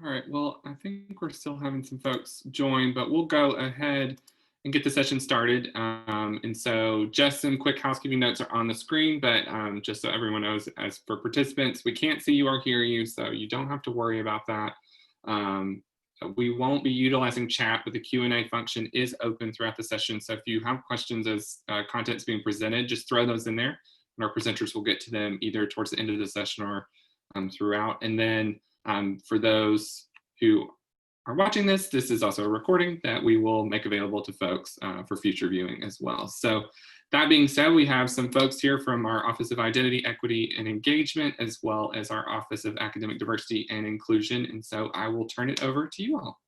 All right, well, I think we're still having some folks join, but we'll go ahead and get the session started. And so just some quick housekeeping notes are on the screen, but just so everyone knows, as for participants, we can't see you or hear you, so you don't have to worry about that. We won't be utilizing chat, but the Q&A function is open throughout the session. So if you have questions as content's being presented, just throw those in there, and our presenters will get to them either towards the end of the session or throughout. And then for those who are watching this, this is also a recording that we will make available to folks for future viewing as well. So that being said, we have some folks here from our Office of Identity, Equity, and Engagement, as well as our Office of Academic Diversity and Inclusion. And so I will turn it over to you all.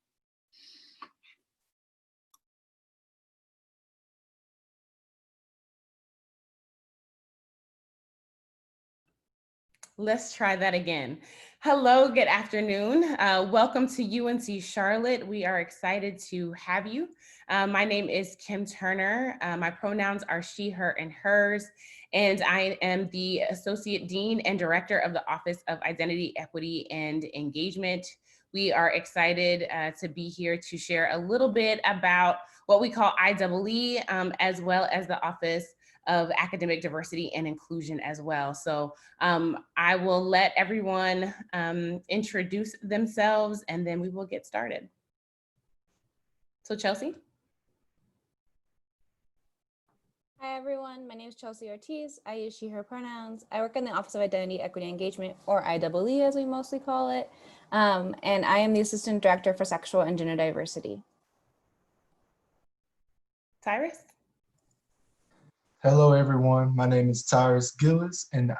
Let's try that again. Hello, good afternoon. Welcome to UNC Charlotte. We are excited to have you. My name is Kim Turner. My pronouns are she, her, and hers, and I am the Associate Dean and Director of the Office of Identity, Equity, and Engagement. We are excited to be here to share a little bit about what we call IEE, as well as the Office of Academic Diversity and Inclusion as well. So I will let everyone introduce themselves and then we will get started. So Chelsea. Hi everyone, my name is Chelsea Ortiz. I use she, her pronouns. I work in the Office of Identity, Equity, and Engagement, or IEE as we mostly call it. And I am the Assistant Director for Sexual and Gender Diversity. Tyrus. Hello, everyone. My name is Tyrus Gillis, and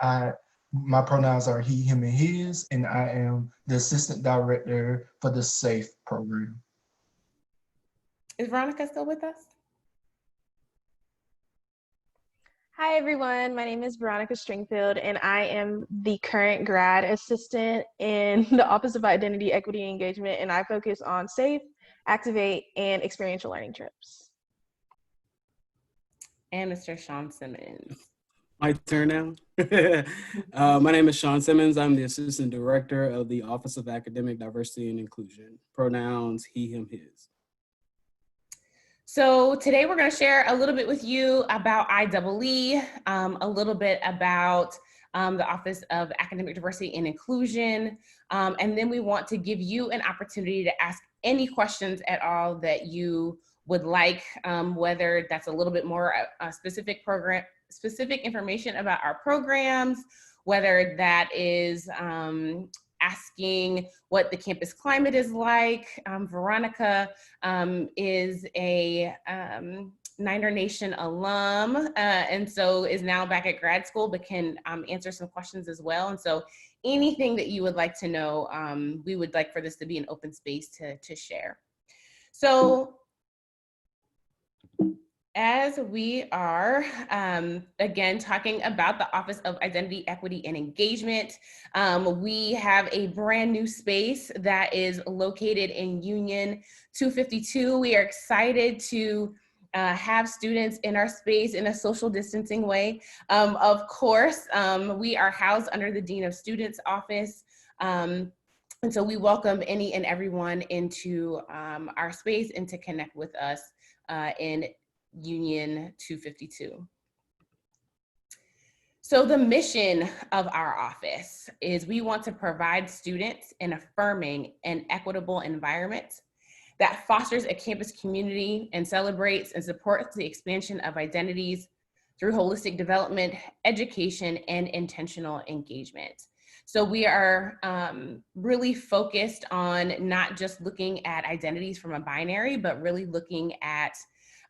my pronouns are he, him, and his, and I am the Assistant Director for the SAFE program. Is Veronica still with us? Hi, everyone. My name is Veronica Stringfield, and I am the current grad assistant in the Office of Identity, Equity, and Engagement, and I focus on SAFE, Activate, and experiential learning trips. And Mr. Sean Simmons. My turn now. My name is Sean Simmons. I'm the Assistant Director of the Office of Academic Diversity and Inclusion. Pronouns he, him, his. So today we're going to share a little bit with you about IEE, a little bit about the Office of Academic Diversity and Inclusion, and then we want to give you an opportunity to ask any questions at all that you would like, whether that's a little bit more specific information about our programs, whether that is asking what the campus climate is like. Veronica is a Niner Nation alum, and so is now back at grad school, but can answer some questions as well. And so anything that you would like to know, we would like for this to be an open space to share. So as we are, again, talking about the Office of Identity, Equity, and Engagement, we have a brand new space that is located in Union 252. We are excited to have students in our space in a social distancing way. Of course, we are housed under the Dean of Students office. And so we welcome any and everyone into our space and to connect with us in Union 252. So the mission of our office is we want to provide students an affirming and equitable environment that fosters a campus community and celebrates and supports the expansion of identities through holistic development, education, and intentional engagement. So we are really focused on not just looking at identities from a binary, but really looking at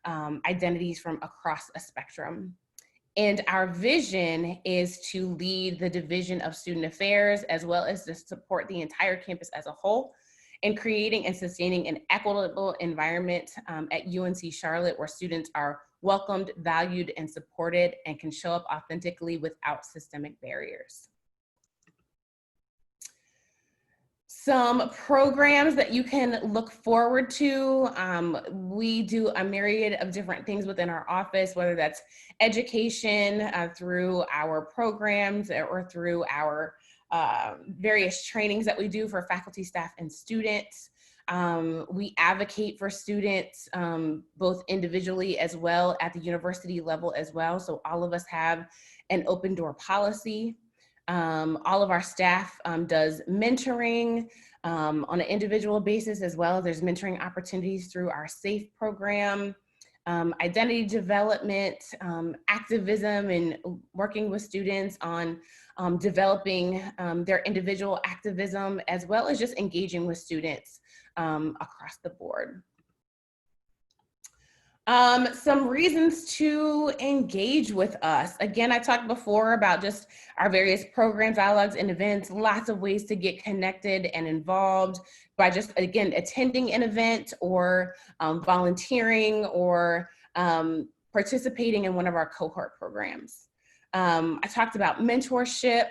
identities from across a spectrum. And our vision is to lead the Division of Student Affairs, as well as to support the entire campus as a whole in creating and sustaining an equitable environment at UNC Charlotte where students are welcomed, valued, and supported and can show up authentically without systemic barriers. Some programs that you can look forward to. We do a myriad of different things within our office, whether that's education through our programs or through our various trainings that we do for faculty, staff, and students. We advocate for students both individually as well at the university level as well. So all of us have an open door policy. All of our staff does mentoring on an individual basis as well. There's mentoring opportunities through our SAFE program, identity development, activism, and working with students on developing their individual activism, as well as just engaging with students across the board. Some reasons to engage with us. Again, I talked before about just our various programs, dialogues, and events, lots of ways to get connected and involved by just, again, attending an event or volunteering or participating in one of our cohort programs. I talked about mentorship.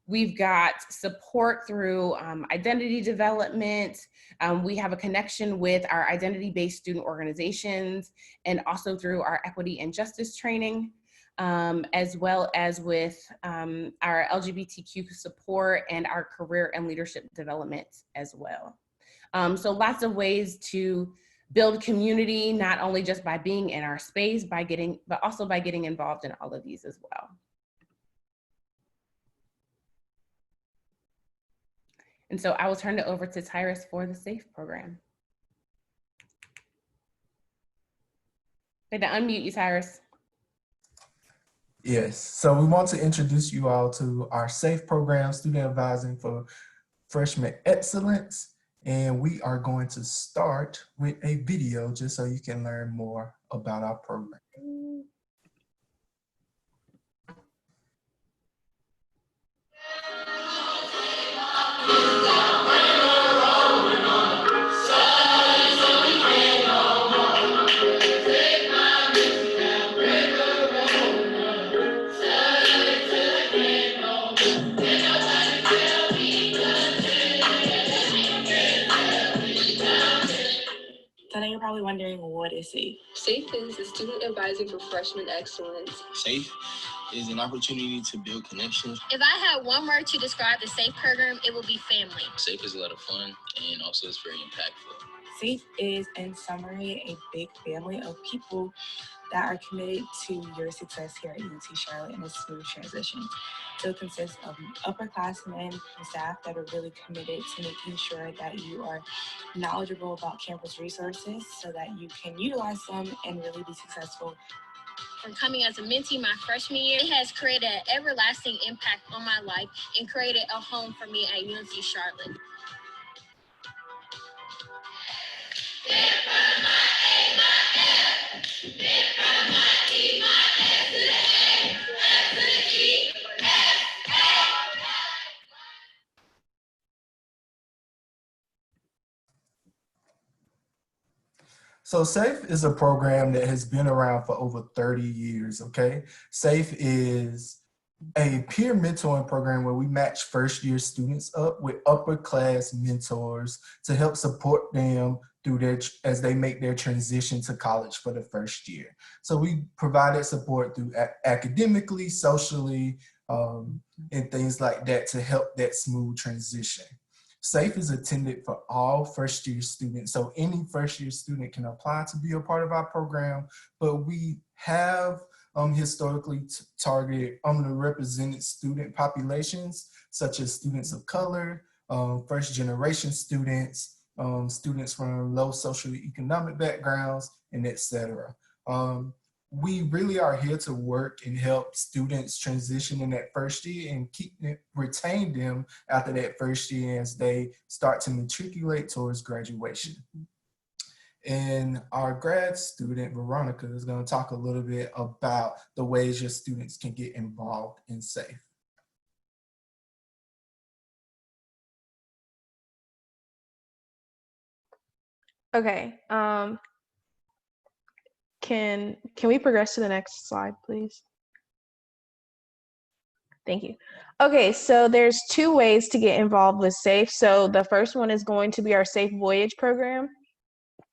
We've got support through identity development. We have a connection with our identity-based student organizations and also through our equity and justice training, as well as with our LGBTQ support and our career and leadership development as well. So lots of ways to build community, not only just by being in our space, but also by getting involved in all of these as well. And so I will turn it over to Tyrus for the SAFE program. I had to unmute you, Tyrus. Yes, so we want to introduce you all to our SAFE program, Student Advising for Freshman Excellence. And we are going to start with a video just so you can learn more about our program. So now you're probably wondering, what is SAFE? SAFE is the Student Advising for Freshman Excellence. SAFE is an opportunity to build connections. If I had one word to describe the SAFE program, it would be family. SAFE is a lot of fun and also it's very impactful. SAFE is, in summary, a big family of people that are committed to your success here at UNC Charlotte in a smooth transition. So it consists of upperclassmen and staff that are really committed to making sure that you are knowledgeable about campus resources so that you can utilize them and really be successful. From coming as a mentee my freshman year, it has created an everlasting impact on my life and created a home for me at UNC Charlotte. So SAFE is a program that has been around for over 30 years, okay? SAFE is a peer mentoring program where we match first-year students up with upper-class mentors to help support them through as they make their transition to college for the first year. So we provided support through academically, socially, and things like that to help that smooth transition. SAFE is intended for all first-year students, so any first-year student can apply to be a part of our program, but we have historically targeted underrepresented student populations, such as students of color, first-generation students, students from low socioeconomic backgrounds, and etc. We really are here to work and help students transition in that first year and retain them after that first year as they start to matriculate towards graduation. And our grad student, Veronica, is going to talk a little bit about the ways your students can get involved in SAFE. Okay, can we progress to the next slide, please? Thank you. Okay, so there's two ways to get involved with SAFE. So the first one is going to be our SAFE Voyage program.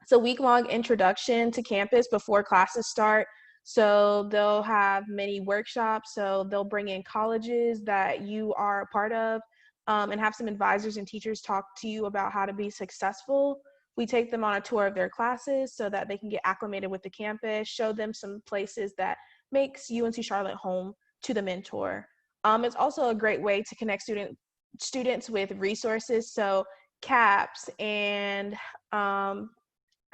It's a week-long introduction to campus before classes start. So they'll have many workshops. So they'll bring in colleges that you are a part of. and have some advisors and teachers talk to you about how to be successful. We take them on a tour of their classes so that they can get acclimated with the campus, show them some places that makes UNC Charlotte home to the mentor. It's also a great way to connect students with resources, so CAPS and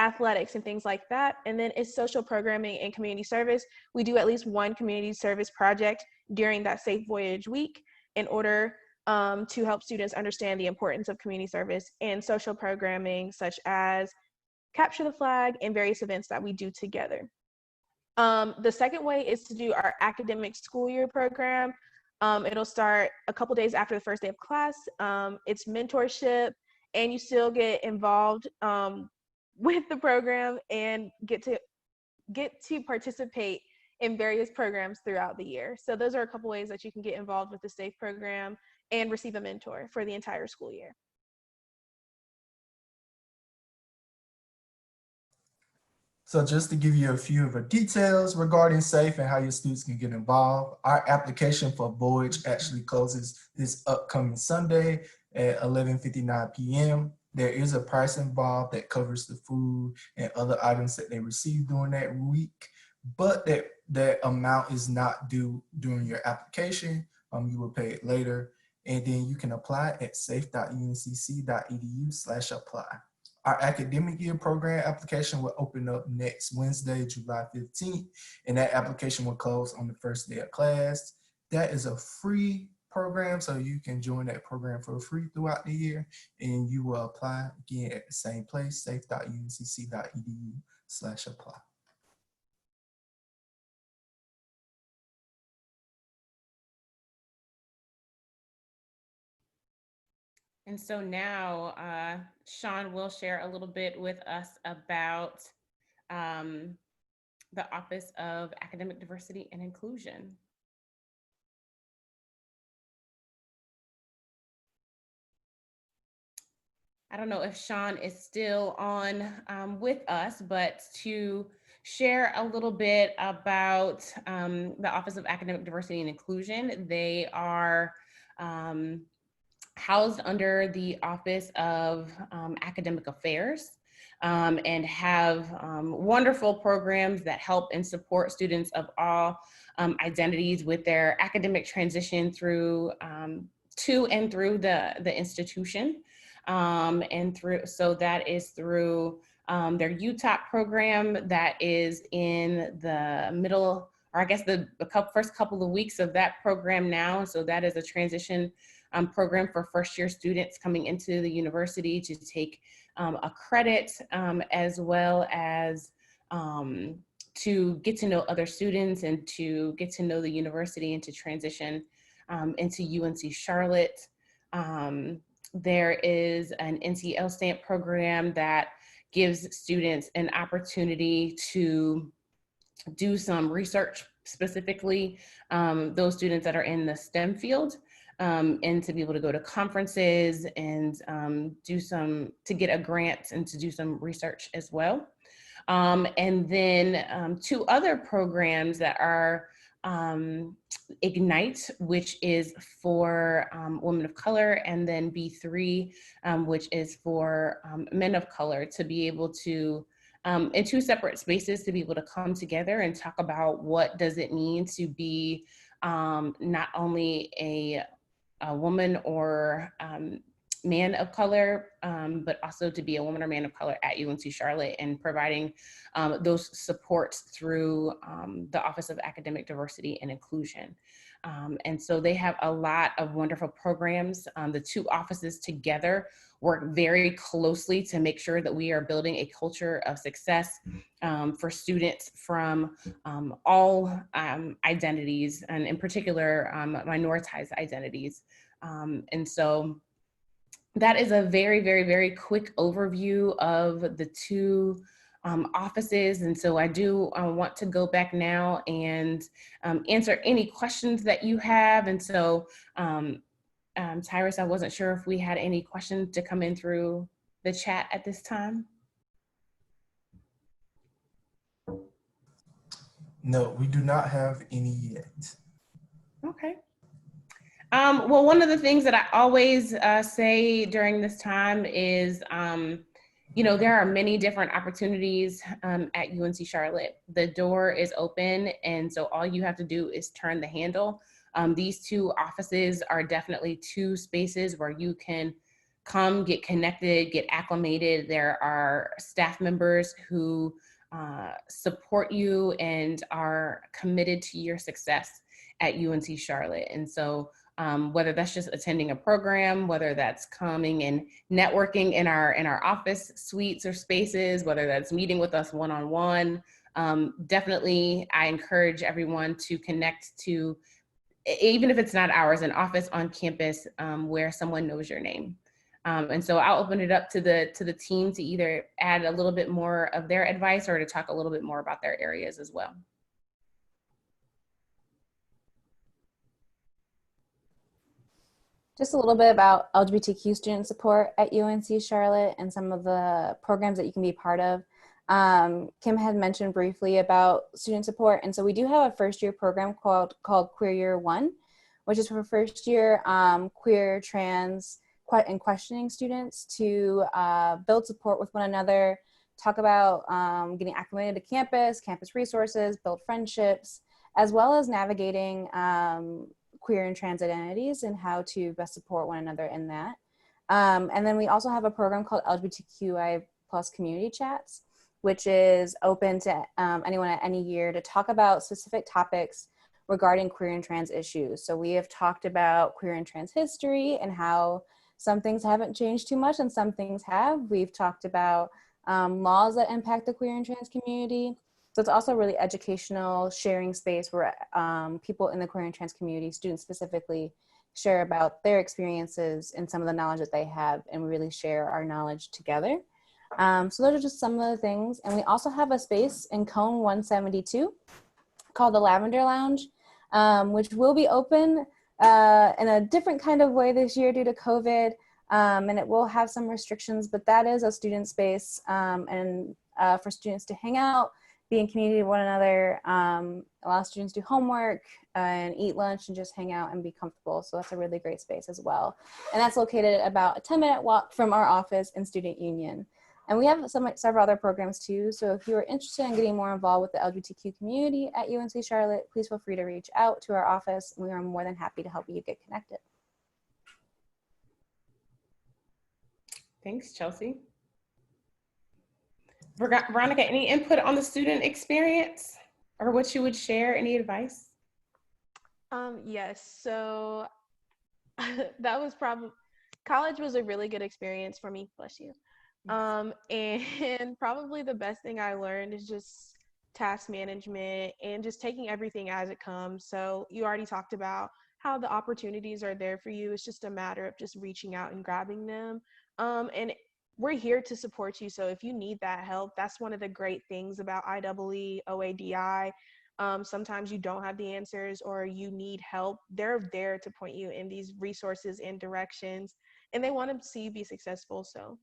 athletics and things like that. And then it's social programming and community service. We do at least one community service project during that Safe Voyage week in order to help students understand the importance of community service and social programming, such as Capture the Flag and various events that we do together. The second way is to do our academic school year program. It'll start a couple days after the first day of class. It's mentorship, and you still get involved with the program and get to participate in various programs throughout the year. So those are a couple ways that you can get involved with the SAFE program and receive a mentor for the entire school year. So just to give you a few of the details regarding SAFE and how your students can get involved, our application for Voyage actually closes this upcoming Sunday at 11:59 p.m. There is a price involved that covers the food and other items that they receive during that week, but that amount is not due during your application. You will pay it later, and then you can apply at safe.uncc.edu/apply. Our academic year program application will open up next Wednesday, July 15th, and that application will close on the first day of class. That is a free program, so you can join that program for free throughout the year, and you will apply again at the same place, safe.uncc.edu/apply. And so now Sean will share a little bit with us about the Office of Academic Diversity and Inclusion. I don't know if Sean is still on with us, but to share a little bit about the Office of Academic Diversity and Inclusion. They are housed under the Office of Academic Affairs and have wonderful programs that help and support students of all identities with their academic transition through to and through the institution. So that is through their UTOP program that is in the middle, or I guess the first couple of weeks of that program now. So that is a transition program for first-year students coming into the university to take a credit, as well as to get to know other students and to get to know the university and to transition into UNC Charlotte. There is an NCL stamp program that gives students an opportunity to do some research, specifically those students that are in the STEM field, and to be able to go to conferences and to get a grant and to do some research as well. And then two other programs that are Ignite, which is for women of color, and then B3, which is for men of color, to be able to, in two separate spaces, to be able to come together and talk about what does it mean to be not only a woman or man of color, but also to be a woman or man of color at UNC Charlotte, and providing those supports through the Office of Academic Diversity and Inclusion. And so they have a lot of wonderful programs. The two offices together work very closely to make sure that we are building a culture of success for students from all identities, and in particular, minoritized identities. And so that is a very, very, very quick overview of the two offices. And so I do want to go back now and answer any questions that you have. And so Tyrus, I wasn't sure if we had any questions to come in through the chat at this time. No, we do not have any yet. Okay. Well, one of the things that I always say during this time is, you know, there are many different opportunities at UNC Charlotte. The door is open, and so all you have to do is turn the handle. These two offices are definitely two spaces where you can come, get connected, get acclimated. There are staff members who support you and are committed to your success at UNC Charlotte. And so whether that's just attending a program, whether that's coming and networking in our office suites or spaces, whether that's meeting with us one-on-one, definitely I encourage everyone to connect to, even if it's not ours, an office on campus where someone knows your name. And so I'll open it up to the team to either add a little bit more of their advice or to talk a little bit more about their areas as well. Just a little bit about LGBTQ student support at UNC Charlotte and some of the programs that you can be part of. Kim had mentioned briefly about student support, and so we do have a first-year program called Queer Year 1, which is for first-year queer, trans, and questioning students to build support with one another, talk about getting acclimated to campus, campus resources, build friendships, as well as navigating queer and trans identities and how to best support one another in that. And then we also have a program called LGBTQI+ Community Chats, which is open to anyone at any year to talk about specific topics regarding queer and trans issues. So we have talked about queer and trans history and how some things haven't changed too much and some things have. We've talked about laws that impact the queer and trans community. So it's also a really educational sharing space where people in the queer and trans community, students specifically, share about their experiences and some of the knowledge that they have, and we really share our knowledge together. So those are just some of the things. And we also have a space in Cone 172 called the Lavender Lounge, which will be open in a different kind of way this year due to COVID. And it will have some restrictions, but that is a student space and for students to hang out, be in community with one another, allow students to do homework and eat lunch and just hang out and be comfortable. So that's a really great space as well. And that's located about a 10-minute walk from our office in Student Union. And we have several other programs too. So if you are interested in getting more involved with the LGBTQ community at UNC Charlotte, please feel free to reach out to our office. We are more than happy to help you get connected. Thanks, Chelsea. Veronica, any input on the student experience or what you would share, any advice? Yes, so that was college was a really good experience for me, bless you. And probably the best thing I learned is just task management and just taking everything as it comes. So you already talked about how the opportunities are there for you. It's just a matter of just reaching out and grabbing them. And we're here to support you. So if you need that help, that's one of the great things about IEE, OADI. Sometimes you don't have the answers or you need help. They're there to point you in these resources and directions, and they want to see you be successful. So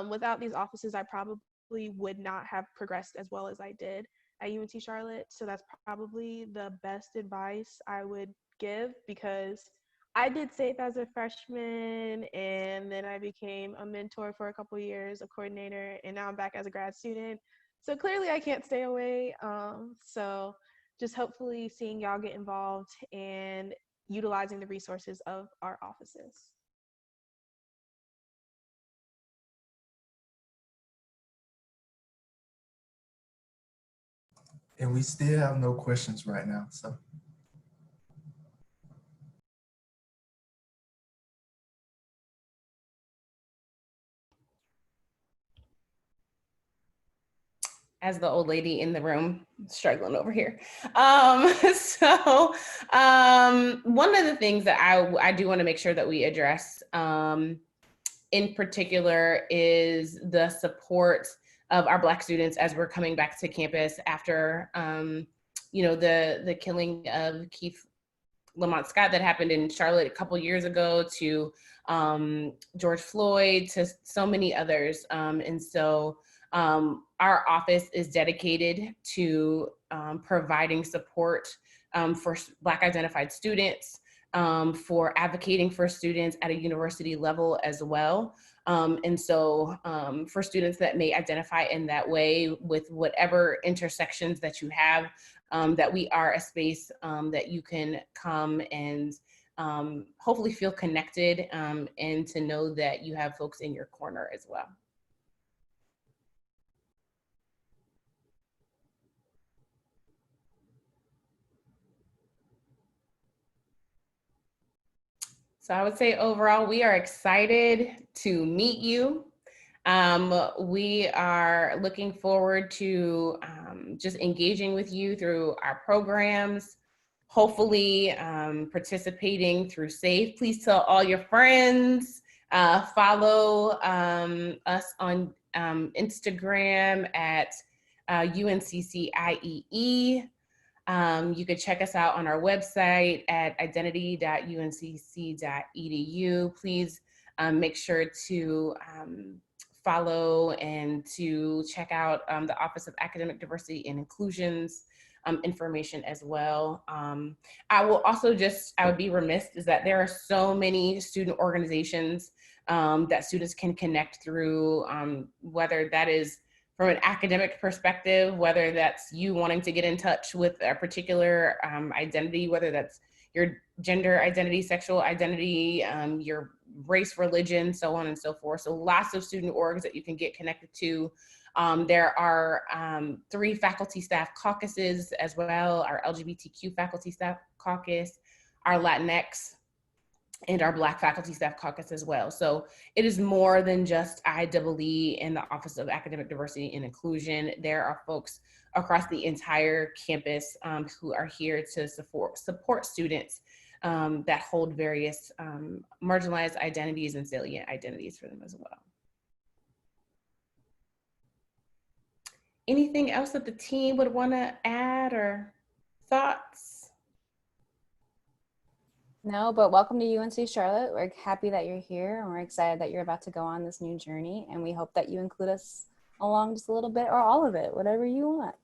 without these offices, I probably would not have progressed as well as I did at UNC Charlotte. So that's probably the best advice I would give, because I did SAFE as a freshman, and then I became a mentor for a couple of years, a coordinator, and now I'm back as a grad student. So clearly I can't stay away. So just hopefully seeing y'all get involved and utilizing the resources of our offices. And we still have no questions right now, so. As the old lady in the room struggling over here. One of the things that I do want to make sure that we address in particular is the support of our Black students as we're coming back to campus after you know, the killing of Keith Lamont Scott that happened in Charlotte a couple years ago, to George Floyd, to so many others. And so our office is dedicated to providing support for Black identified students, for advocating for students at a university level as well. And so for students that may identify in that way with whatever intersections that you have, that we are a space that you can come and hopefully feel connected and to know that you have folks in your corner as well. So I would say overall, we are excited to meet you. We are looking forward to just engaging with you through our programs, hopefully participating through SAFE. Please tell all your friends, follow us on Instagram at UNCC IEE. You could check us out on our website at identity.uncc.edu. Please make sure to follow and to check out the Office of Academic Diversity and Inclusion's information as well. I will also I would be remiss is that there are so many student organizations that students can connect through, whether that is from an academic perspective, whether that's you wanting to get in touch with a particular identity, whether that's your gender identity, sexual identity, your race, religion, so on and so forth. So lots of student orgs that you can get connected to. There are 3 faculty staff caucuses as well, our LGBTQ faculty staff caucus, our Latinx, and our Black faculty staff caucus as well. So it is more than just IEE and the Office of Academic Diversity and Inclusion. There are folks across the entire campus who are here to support students that hold various marginalized identities and salient identities for them as well. Anything else that the team would want to add or thoughts? No, but welcome to UNC Charlotte. We're happy that you're here, and we're excited that you're about to go on this new journey, and we hope that you include us along just a little bit or all of it, whatever you want.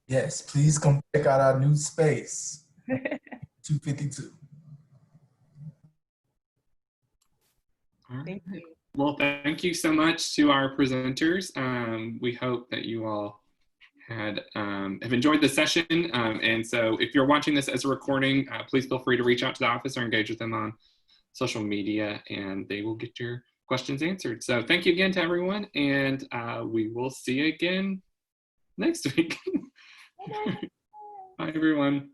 Yes, please come check out our new space, 252. All right. Thank you. Well, thank you so much to our presenters. We hope that you all have enjoyed the session. And so if you're watching this as a recording, please feel free to reach out to the office or engage with them on social media, and they will get your questions answered. So thank you again to everyone, and we will see you again next week. Bye, everyone.